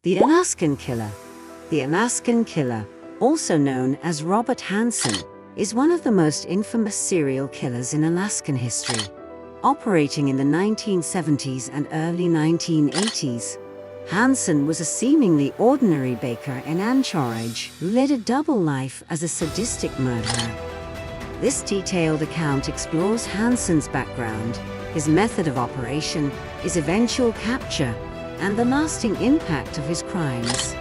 The Alaskan Killer. The Alaskan Killer, also known as Robert Hansen, is one of the most infamous serial killers in Alaskan history. Operating in the 1970s and early 1980s, Hansen was a seemingly ordinary baker in Anchorage who led a double life as a sadistic murderer. This detailed account explores Hansen's background, his method of operation, his eventual capture, and the lasting impact of his crimes.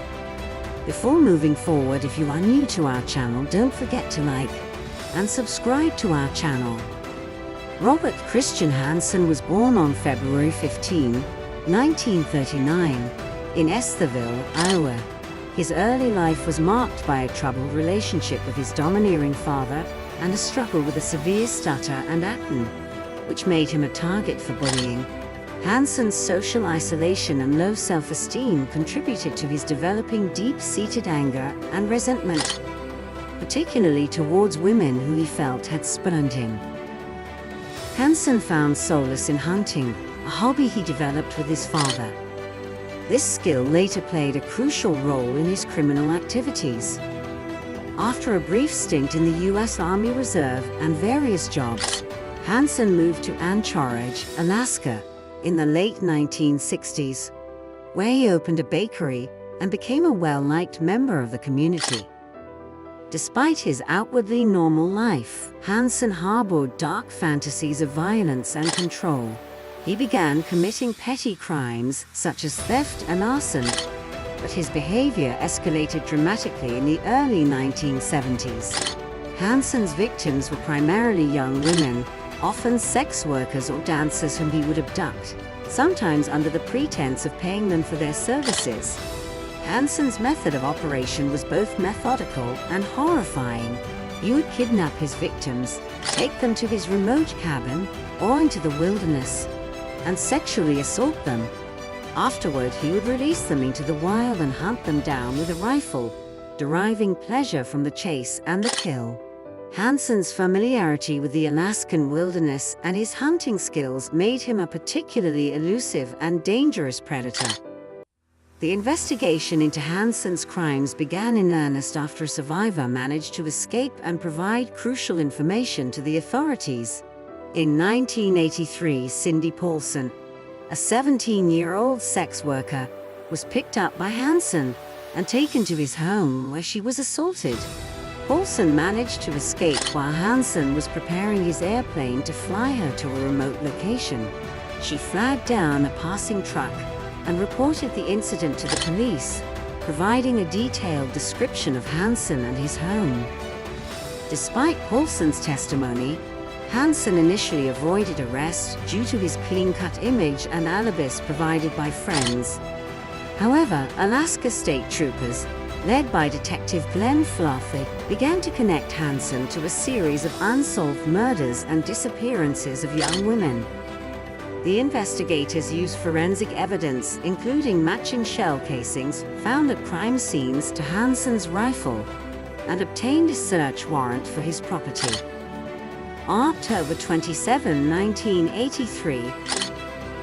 Before moving forward, if you are new to our channel, don't forget to like and subscribe to our channel. Robert Christian Hansen was born on February 15, 1939, in Estherville, Iowa. His early life was marked by a troubled relationship with his domineering father and a struggle with a severe stutter and acne, which made him a target for bullying. Hansen's social isolation and low self-esteem contributed to his developing deep-seated anger and resentment, particularly towards women who he felt had spurned him. Hansen found solace in hunting, a hobby he developed with his father. This skill later played a crucial role in his criminal activities. After a brief stint in the U.S. Army Reserve and various jobs, Hansen moved to Anchorage, Alaska, in the late 1960s, where he opened a bakery and became a well-liked member of the community. Despite his outwardly normal life, Hansen harbored dark fantasies of violence and control. He began committing petty crimes such as theft and arson, but his behavior escalated dramatically in the early 1970s. Hansen's victims were primarily young women, often sex workers or dancers whom he would abduct, sometimes under the pretense of paying them for their services. Hansen's method of operation was both methodical and horrifying. He would kidnap his victims, take them to his remote cabin or into the wilderness, and sexually assault them. Afterward, he would release them into the wild and hunt them down with a rifle, deriving pleasure from the chase and the kill. Hansen's familiarity with the Alaskan wilderness and his hunting skills made him a particularly elusive and dangerous predator. The investigation into Hansen's crimes began in earnest after a survivor managed to escape and provide crucial information to the authorities. In 1983, Cindy Paulson, a 17-year-old sex worker, was picked up by Hansen and taken to his home where she was assaulted. Paulson managed to escape while Hansen was preparing his airplane to fly her to a remote location. She flagged down a passing truck and reported the incident to the police, providing a detailed description of Hansen and his home. Despite Paulson's testimony, Hansen initially avoided arrest due to his clean-cut image and alibis provided by friends. However, Alaska State Troopers, led by Detective Glenn Flathig, began to connect Hansen to a series of unsolved murders and disappearances of young women. The investigators used forensic evidence, including matching shell casings found at crime scenes to Hansen's rifle, and obtained a search warrant for his property. On October 27, 1983,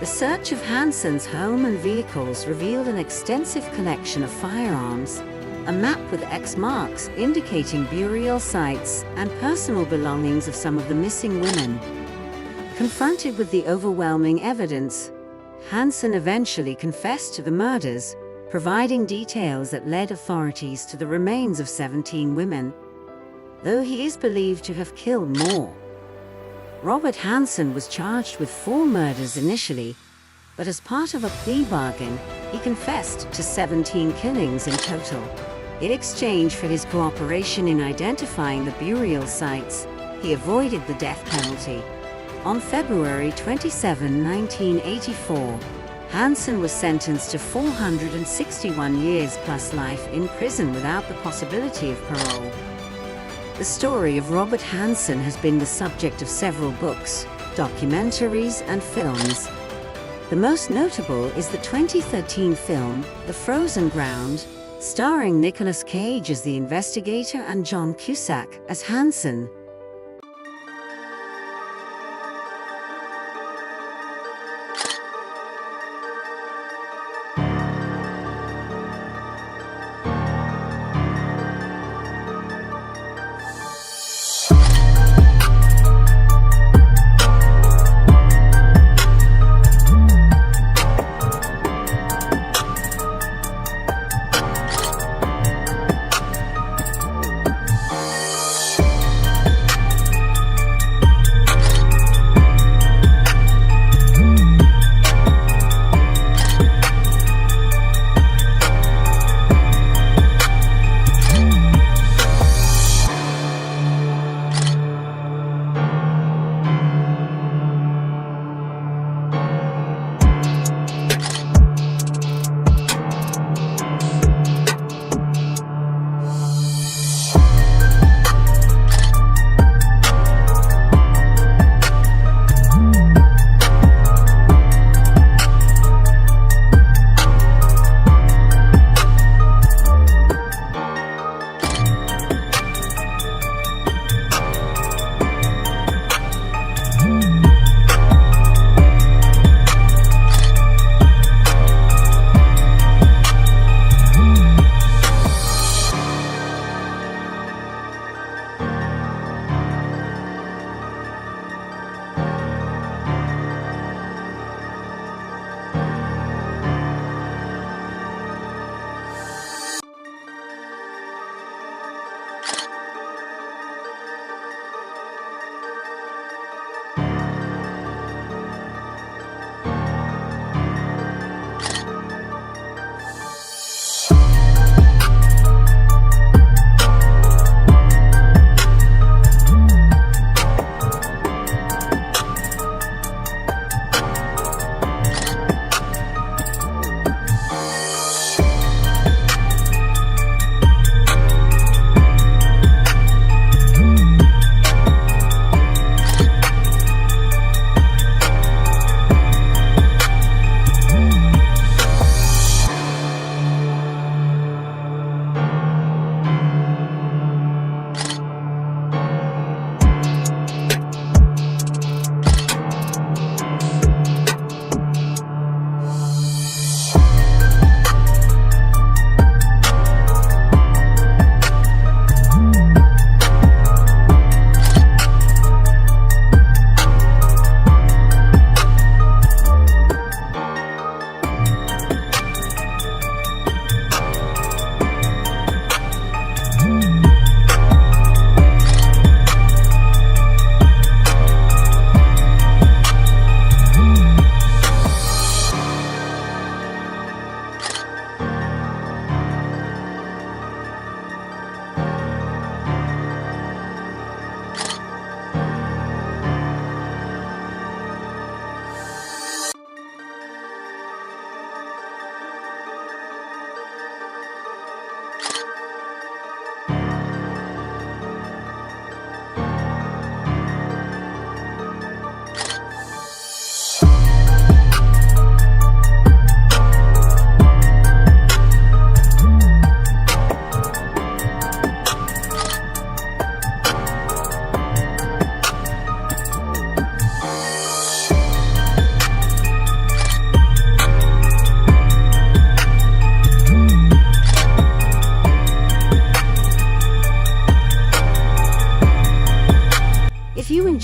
the search of Hansen's home and vehicles revealed an extensive collection of firearms, a map with X marks indicating burial sites, and personal belongings of some of the missing women. Confronted with the overwhelming evidence, Hansen eventually confessed to the murders, providing details that led authorities to the remains of 17 women, though he is believed to have killed more. Robert Hansen was charged with 4 murders initially, but as part of a plea bargain, he confessed to 17 killings in total. In exchange for his cooperation in identifying the burial sites, he avoided the death penalty. On February 27, 1984, Hansen was sentenced to 461 years plus life in prison without the possibility of parole. The story of Robert Hansen has been the subject of several books, documentaries, and films. The most notable is the 2013 film, The Frozen Ground, starring Nicolas Cage as the investigator and John Cusack as Hansen.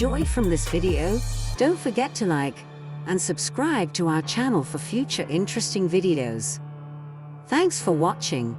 enjoyed from this video, don't forget to like and subscribe to our channel for future interesting videos. Thanks for watching.